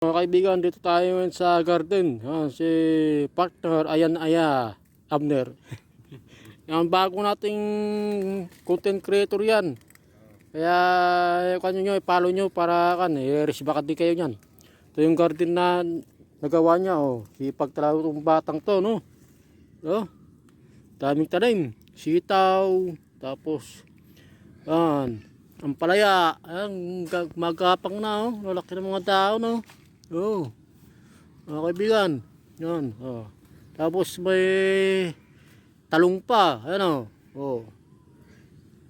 Mga kaibigan, dito tayo ngayon sa garden. Si partner Abner. Yung bago nating content creator yan. Kaya kanyo nyo, i-follow nyo para i-resback din kayo nyan. Ito yung garden na nagawa niya. Sipag talaga itong batang to, no? Daming tanim. Sitaw. Tapos, ampalaya. Magapang na, lalaki ng mga tao, no? Mga kaibigan. Yan. Tapos may talong pa. Ayan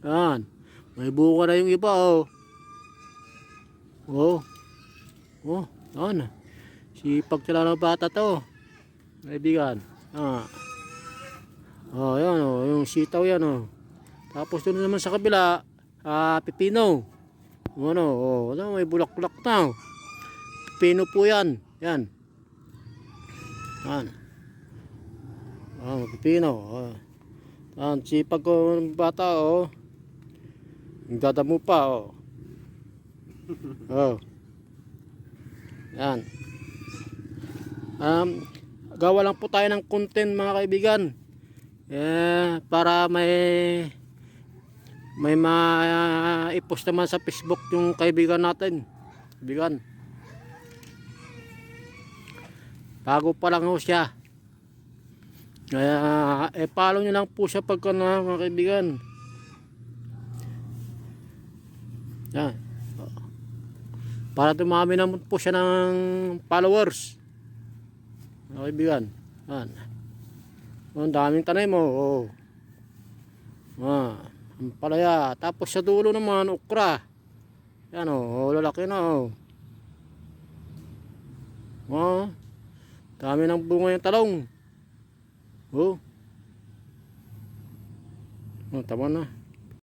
Yan. May buka na yung iba Yan. Sipag sila ng bata to. Kaibigan. Yan yung sitaw yan Tapos doon naman sa kabila, pipino. May bulak-bulak na. Pipino po yan. Yan. Pipino. Sipag ko ng bata Nagdadamo pa Yan. Gawa lang po tayo ng content mga kaibigan. Para may ma-post naman sa Facebook yung kaibigan natin. Kaibigan. Bago pa lang siya. Kaya follow nyo lang po siya pagka mga kaibigan. Yan. Para dumami naman po siya ng followers. Mga kaibigan. Yan. Ang daming tanim ang palaya. Tapos sa dulo naman okra. Yan lalaki na dami ng bunga yung talong. Tama na.